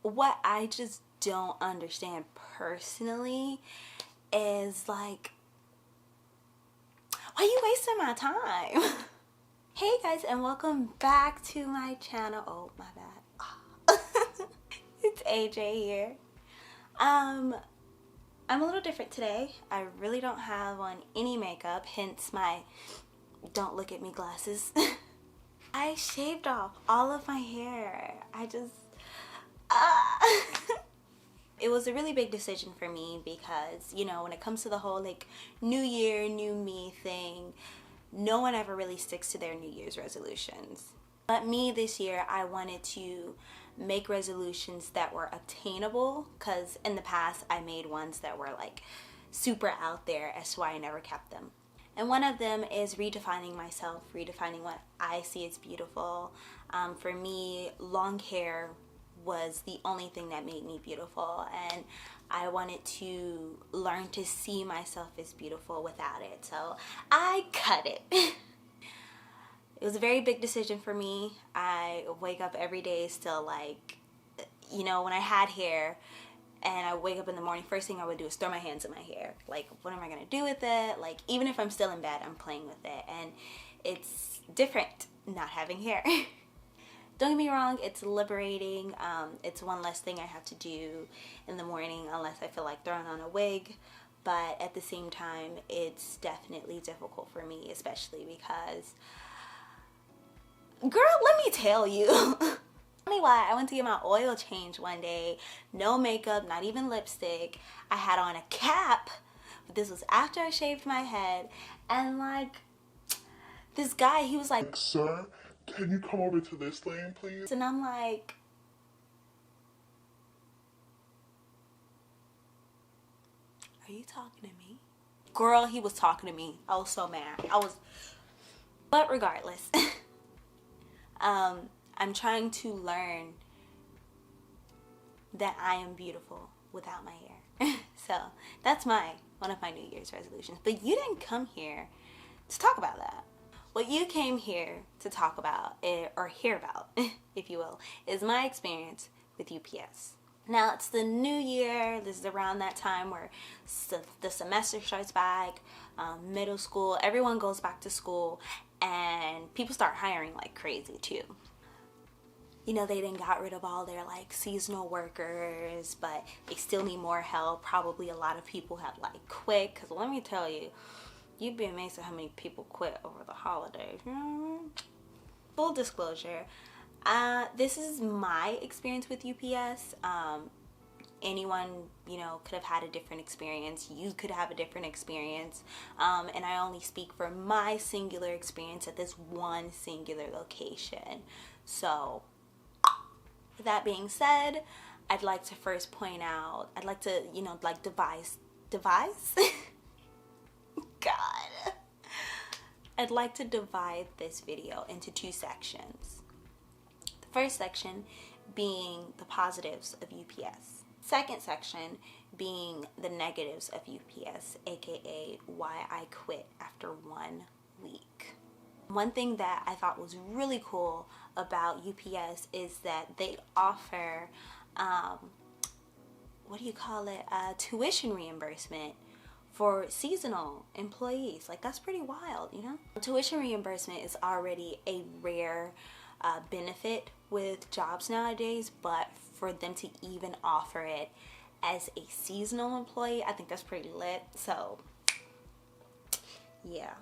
What I just don't understand personally is like, why are you wasting my time? Hey guys, and welcome back to my channel. Oh, my bad. It's AJ here. I'm a little different today. I really don't have on any makeup, hence my don't look at me glasses. I shaved off all of my hair. It was a really big decision for me because, you know, when it comes to the whole like new year, new me thing, no one ever really sticks to their New Year's resolutions. But me this year, I wanted to make resolutions that were obtainable, because in the past I made ones that were like super out there, as to why I never kept them. And one of them is redefining myself, redefining what I see as beautiful. For me, long hair was the only thing that made me beautiful, and I wanted to learn to see myself as beautiful without it. So I cut it. It was a very big decision for me. I wake up every day still like, you know, when I had hair and I wake up in the morning, first thing I would do is throw my hands in my hair. Like, what am I gonna do with it? Like, even if I'm still in bed, I'm playing with it. And it's different not having hair. Don't get me wrong, it's liberating. It's one less thing I have to do in the morning unless I feel like throwing on a wig. But at the same time, it's definitely difficult for me, especially because, girl, let me tell you. Tell me why I went to get my oil change one day, no makeup, not even lipstick. I had on a cap, but this was after I shaved my head, and like, this guy, he was like, "Sir, can you come over to this lane, please?" And I'm like, are you talking to me? Girl, he was talking to me. I was so mad. But regardless, I'm trying to learn that I am beautiful without my hair. So that's one of my New Year's resolutions. But you didn't come here to talk about that. What you came here to talk about, or hear about, if you will, is my experience with UPS. Now, it's the new year. This is around that time where the semester starts back, middle school, everyone goes back to school, and people start hiring like crazy too. You know, they done got rid of all their like seasonal workers, but they still need more help. Probably a lot of people have like quit, because let me tell you, you'd be amazed at how many people quit over the holidays. You know what I mean? Full disclosure, this is my experience with UPS. Anyone, you know, could have had a different experience. You could have a different experience. And I only speak for my singular experience at this one singular location. So, with that being said, I'd like to first point out, I'd like to, you know, like devise? God. I'd like to divide this video into two sections. The first section being the positives of UPS. Second section being the negatives of UPS, aka why I quit after 1 week. One thing that I thought was really cool about UPS is that they offer, tuition reimbursement for seasonal employees. Like, that's pretty wild, you know? Tuition reimbursement is already a rare benefit with jobs nowadays, but for them to even offer it as a seasonal employee, I think that's pretty lit. So yeah.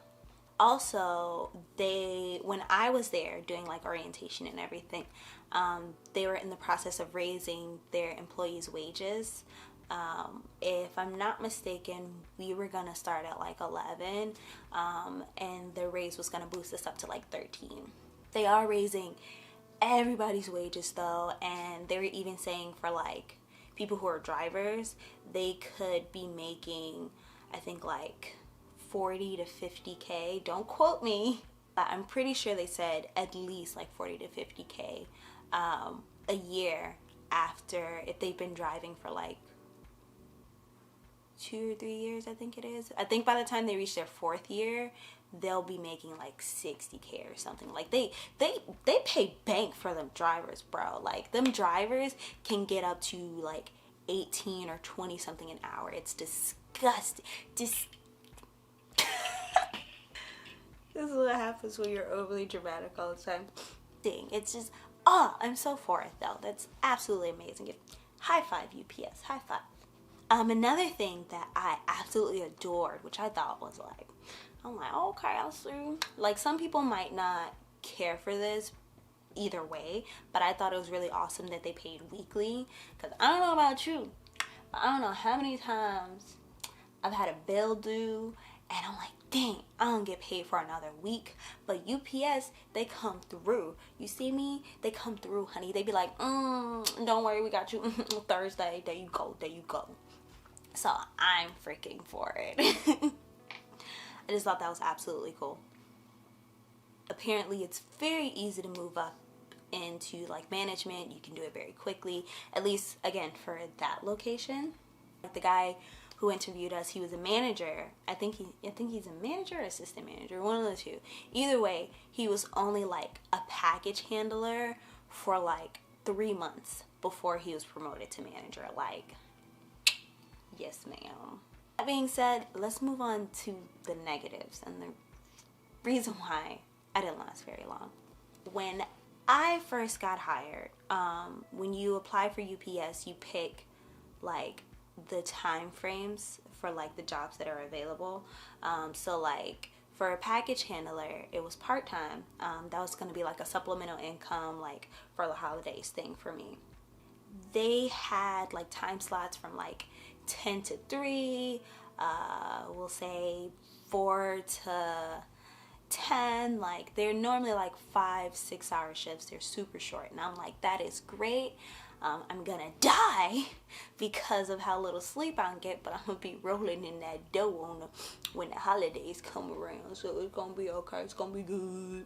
Also, when I was there doing like orientation and everything, they were in the process of raising their employees' wages. If I'm not mistaken, we were gonna start at like 11, and the raise was gonna boost us up to like 13. They are raising everybody's wages though, and they were even saying for like people who are drivers, they could be making, I think, like 40 to 50K. Don't quote me, but I'm pretty sure they said at least like 40 to 50K a year after, if they've been driving for like 2 or 3 years, I think it is. I think by the time they reach their 4th year, they'll be making like 60K or something. Like they pay bank for them drivers, bro. Like them drivers can get up to like 18 or 20 something an hour. It's disgusting. This is what happens when you're overly dramatic all the time. It's just, I'm so for it though. That's absolutely amazing. High five, UPS. High five. Another thing that I absolutely adored, which I thought was like, I'm like, okay, I'll see. Like, some people might not care for this either way, but I thought it was really awesome that they paid weekly. Because I don't know about you, but I don't know how many times I've had a bill due, and I'm like, dang, I don't get paid for another week. But UPS, they come through. You see me? They come through, honey. They be like, don't worry, we got you. Thursday, there you go, there you go. So I'm freaking for it. I just thought that was absolutely cool. Apparently, it's very easy to move up into like management. You can do it very quickly, at least again for that location. Like the guy who interviewed us, he was a manager. I think he's a manager or assistant manager, one of the two. Either way, he was only like a package handler for like 3 months before he was promoted to manager. Like, yes ma'am. That being said, let's move on to the negatives and the reason why I didn't last very long. When I first got hired, when you apply for UPS, you pick like the time frames for like the jobs that are available. So like for a package handler, it was part-time. That was going to be like a supplemental income, like for the holidays thing for me. They had like time slots from like 10 to 3, we'll say 4 to 10. Like they're normally like 5-6 hour shifts. They're super short, and I'm like, that is great. I'm gonna die because of how little sleep I get, but I'm gonna be rolling in that dough when the holidays come around, so it's gonna be okay. It's gonna be good.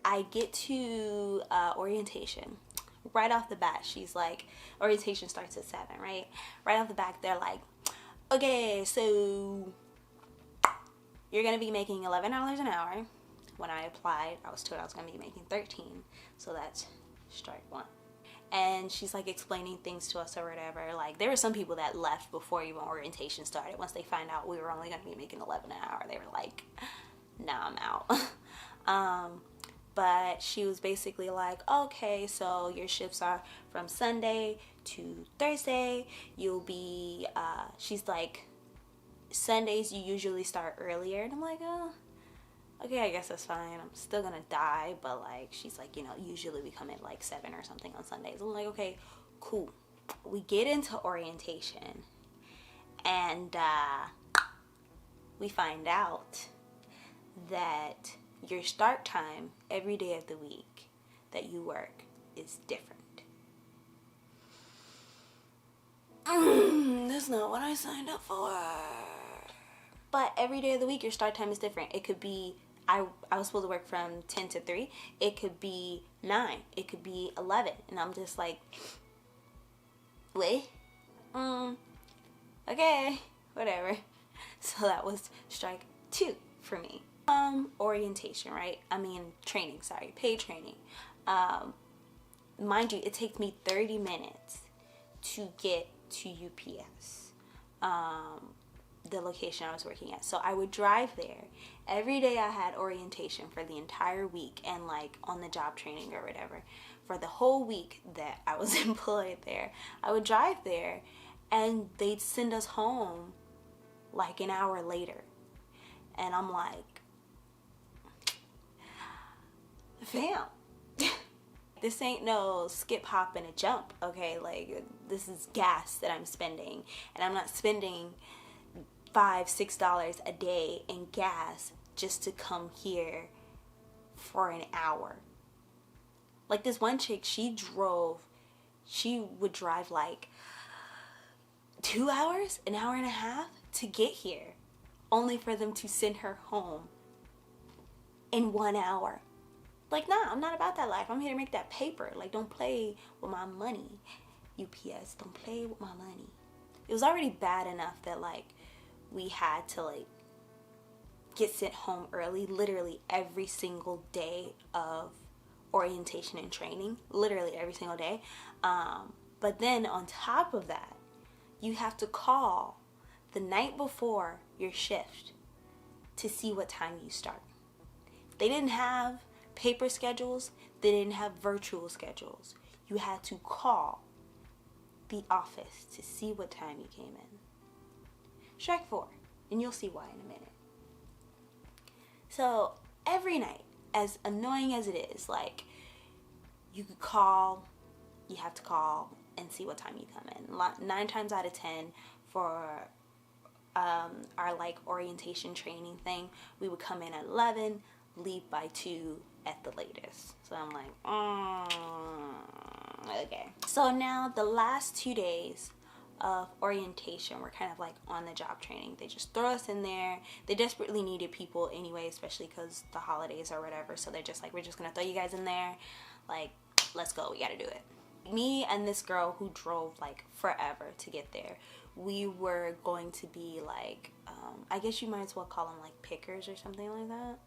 I get to orientation. Right off the bat, she's like, orientation starts at 7, right? Right off the bat, they're like, okay, so you're going to be making $11 an hour. When I applied, I was told I was going to be making 13. So that's strike one. And she's like explaining things to us or whatever. Like, there were some people that left before even orientation started. Once they find out we were only going to be making 11 an hour, they were like, nah, I'm out. But she was basically like, okay, so your shifts are from Sunday to Thursday. You'll be, she's like, Sundays you usually start earlier. And I'm like, oh, okay, I guess that's fine. I'm still gonna die. But like, she's like, you know, usually we come in like 7 or something on Sundays. I'm like, okay, cool. We get into orientation. And we find out that your start time every day of the week that you work is different. That's not what I signed up for. But every day of the week, your start time is different. It could be, I was supposed to work from 10 to 3. It could be 9. It could be 11. And I'm just like, wait, okay, whatever. So that was strike 2 for me. Orientation, right? I mean, training, sorry, paid training. Mind you, it takes me 30 minutes to get to UPS, the location I was working at. So I would drive there. Every day I had orientation for the entire week and like on the job training or whatever. For the whole week that I was employed there, I would drive there and they'd send us home like an hour later. And I'm like, fam, this ain't no skip, hop, and a jump, okay? Like, this is gas that I'm spending, and I'm not spending $5-6 a day in gas just to come here for an hour. Like, this one chick, she would drive like 2 hours, an hour and a half to get here, only for them to send her home in 1 hour. Like, nah, I'm not about that life. I'm here to make that paper. Like, don't play with my money. UPS, don't play with my money. It was already bad enough that, like, we had to, like, get sent home early literally every single day of orientation and training. Literally every single day. But then on top of that, you have to call the night before your shift to see what time you start. They didn't have paper schedules. They didn't have virtual schedules. You had to call the office to see what time you came in. Strike 4, and you'll see why in a minute. So every night, as annoying as it is, like, you could call, you have to call and see what time you come in. 9 times out of 10 for our like orientation training thing, we would come in at 11, leave by 2 at the latest. So I'm like, okay. So now the last 2 days of orientation were kind of like on the job training. They just throw us in there. They desperately needed people anyway, especially because the holidays or whatever. So they're just like, we're just gonna throw you guys in there. Like, let's go, we gotta do it. Me and this girl who drove like forever to get there, we were going to be like, I guess you might as well call them like pickers or something like that.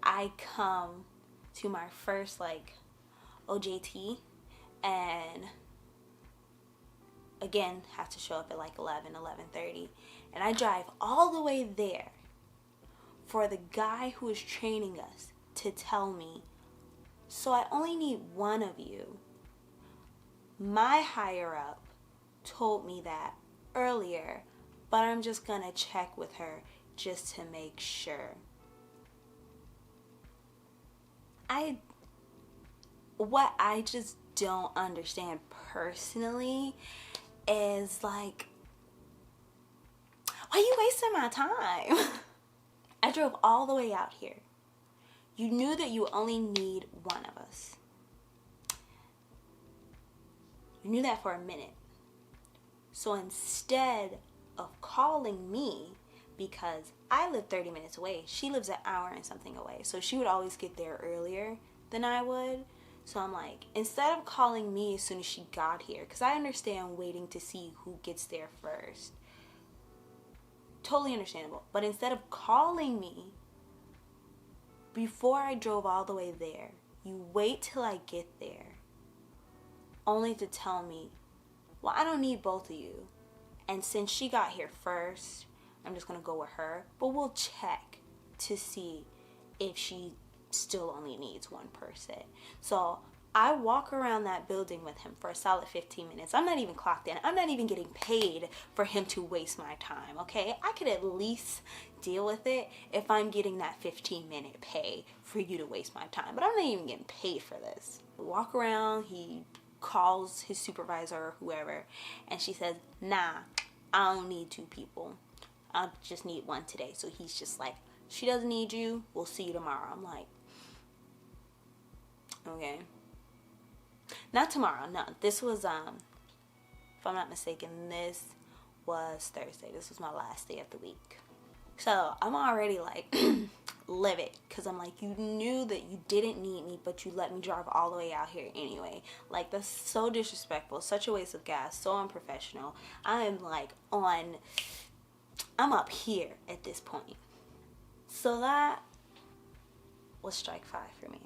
I come to my first like OJT and again have to show up at like 11:30, and I drive all the way there for the guy who is training us to tell me, so I only need one of you. My higher up told me that earlier, but I'm just gonna check with her just to make sure. What I just don't understand personally is like, why are you wasting my time? I drove all the way out here. You knew that you only need one of us. You knew that for a minute. So instead of calling me, because I live 30 minutes away, she lives an hour and something away, so she would always get there earlier than I would. So I'm like, instead of calling me as soon as she got here, because I understand waiting to see who gets there first, totally understandable, but instead of calling me before I drove all the way there, you wait till I get there only to tell me, well, I don't need both of you, and since she got here first, I'm just gonna go with her, but we'll check to see if she still only needs one person. So I walk around that building with him for a solid 15 minutes. I'm not even clocked in. I'm not even getting paid for him to waste my time, okay? I could at least deal with it if I'm getting that 15-minute pay for you to waste my time, but I'm not even getting paid for this. We walk around, he calls his supervisor or whoever, and she says, nah, I don't need 2 people. I just need 1 today. So he's just like, she doesn't need you, we'll see you tomorrow. I'm like, okay. Not tomorrow, no. This was, if I'm not mistaken, this was Thursday. This was my last day of the week. So I'm already like livid, because I'm like, you knew that you didn't need me, but you let me drive all the way out here anyway. Like, that's so disrespectful, such a waste of gas, so unprofessional. I'm like I'm up here at this point. So that was strike 5 for me.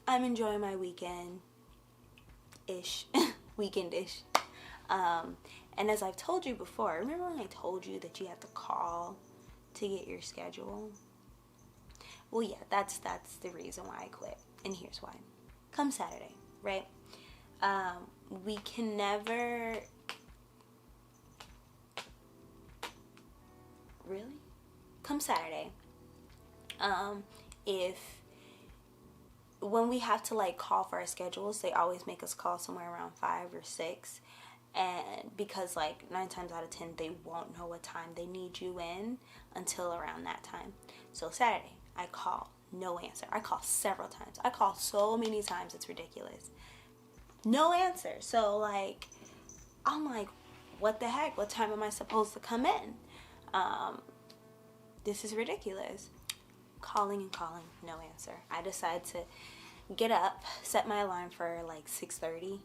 I'm enjoying my weekend-ish. Weekend-ish. And as I've told you before, remember when I told you that you have to call to get your schedule? Well, yeah, that's the reason why I quit. And here's why. Come Saturday, right? We can never... Really? Come Saturday, when we have to like call for our schedules, they always make us call somewhere around 5 or 6, and because like 9 times out of 10 they won't know what time they need you in until around that time. So Saturday I call, no answer. I call several times. I call so many times it's ridiculous. No answer. So like I'm like, what the heck? What time am I supposed to come in? This is ridiculous. calling and calling, no answer. I decided to get up, set my alarm for like 6:30.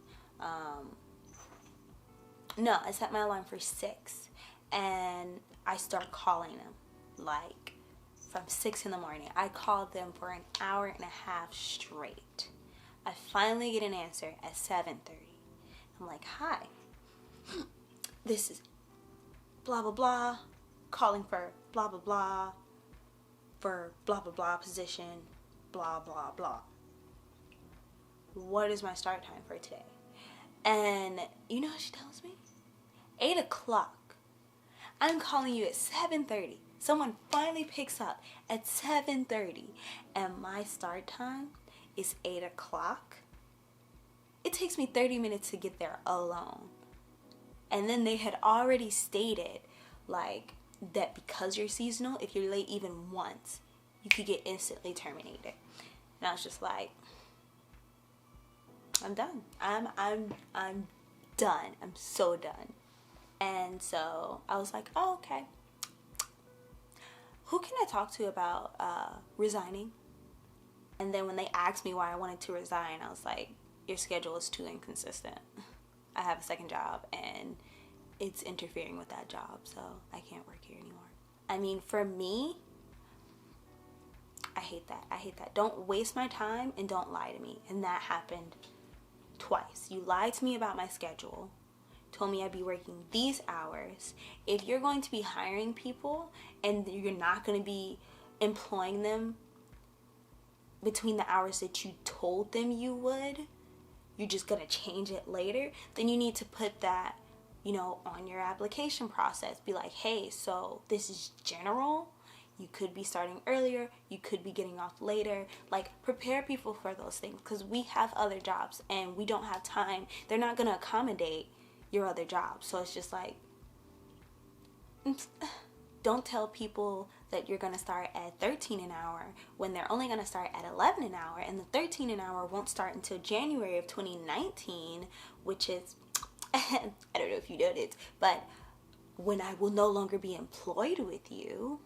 No, I set my alarm for 6, and I start calling them like from 6 in the morning. I called them for an hour and a half straight. I finally get an answer at 7:30. I'm like, hi, this is blah blah blah, calling for blah blah blah, for blah blah blah position, blah blah blah. What is my start time for today? And you know what she tells me? 8 o'clock. I'm calling you at 7:30. Someone finally picks up at 7:30, and my start time is 8 o'clock. It takes me 30 minutes to get there alone. And then they had already stated, like, that because you're seasonal, if you're late even once, you could get instantly terminated. And I was just like, I'm done. I'm done. I'm so done. And so I was like, oh, okay. Who can I talk to about resigning? And then when they asked me why I wanted to resign, I was like, your schedule is too inconsistent. I have a second job and it's interfering with that job, so I can't work here anymore. I mean, for me, I hate that. I hate that. Don't waste my time and don't lie to me. And that happened twice. You lied to me about my schedule, told me I'd be working these hours. If you're going to be hiring people and you're not going to be employing them between the hours that you told them you would, you're just going to change it later, then you need to put that, you know, on your application process. Be like, hey, so this is general. You could be starting earlier. You could be getting off later. Like, prepare people for those things, because we have other jobs and we don't have time. They're not going to accommodate your other job. So it's just like, don't tell people that you're going to start at 13 an hour when they're only going to start at 11 an hour, and the 13 an hour won't start until January of 2019, which is, I don't know if you noticed, but when I will no longer be employed with you.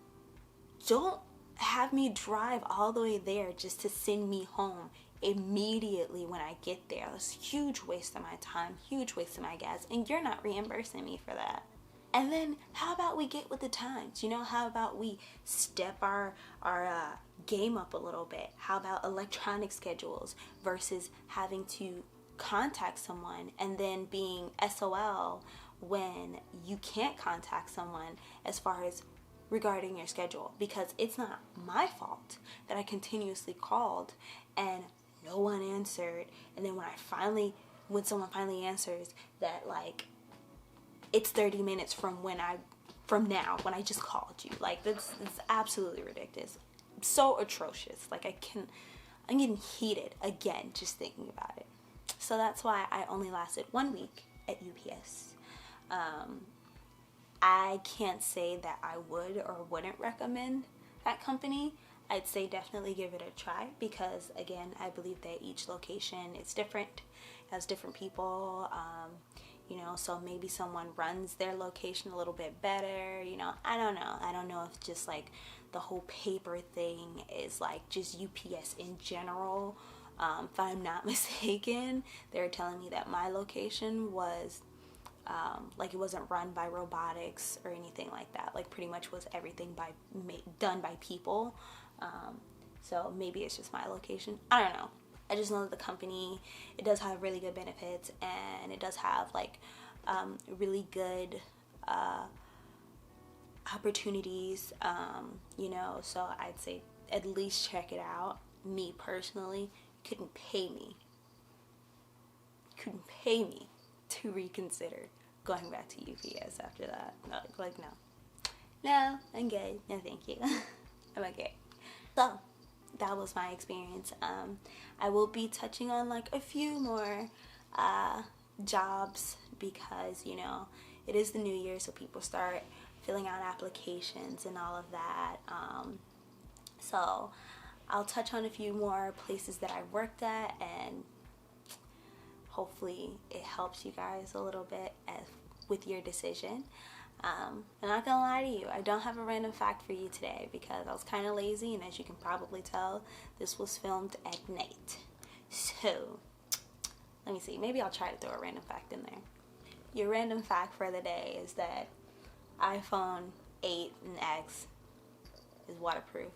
Don't have me drive all the way there just to send me home immediately when I get there. It's a huge waste of my time, huge waste of my gas, and you're not reimbursing me for that. And then how about we get with the times? You know, how about we step our game up a little bit? How about electronic schedules versus having to contact someone and then being SOL when you can't contact someone as far as regarding your schedule? Because it's not my fault that I continuously called and no one answered, and then when someone finally answers, that like it's 30 minutes from now when I just called you. Like, that's absolutely ridiculous. So atrocious. Like, I'm getting heated again just thinking about it. So that's why I only lasted 1 week at UPS. I can't say that I would or wouldn't recommend that company. I'd say definitely give it a try, because again, I believe that each location is different, has different people, you know, so maybe someone runs their location a little bit better, you know, I don't know if just like the whole paper thing is like just UPS in general. If I'm not mistaken, they were telling me that my location was like it wasn't run by robotics or anything like that. Like, pretty much was everything done by people. So maybe it's just my location. I don't know. I just know that the company, it does have really good benefits, and it does have like really good opportunities, you know, so I'd say at least check it out. Me personally, couldn't pay me to reconsider going back to UPS after that. Like no, I'm good. No, thank you. I'm okay. So that was my experience. I will be touching on like a few more jobs, because, you know, it is the new year, so people start filling out applications and all of that. So I'll touch on a few more places that I worked at, and hopefully it helps you guys a little bit with your decision. I'm not gonna lie to you, I don't have a random fact for you today because I was kind of lazy, and as you can probably tell, this was filmed at night. So, let me see, maybe I'll try to throw a random fact in there. Your random fact for the day is that iPhone 8 and X is waterproof.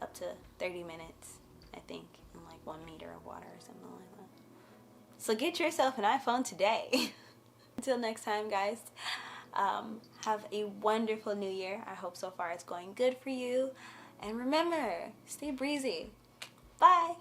Up to 30 minutes, I think, in like 1 meter of water or something like that. So get yourself an iPhone today. Until next time, guys, have a wonderful new year. I hope so far it's going good for you. And remember, stay breezy. Bye.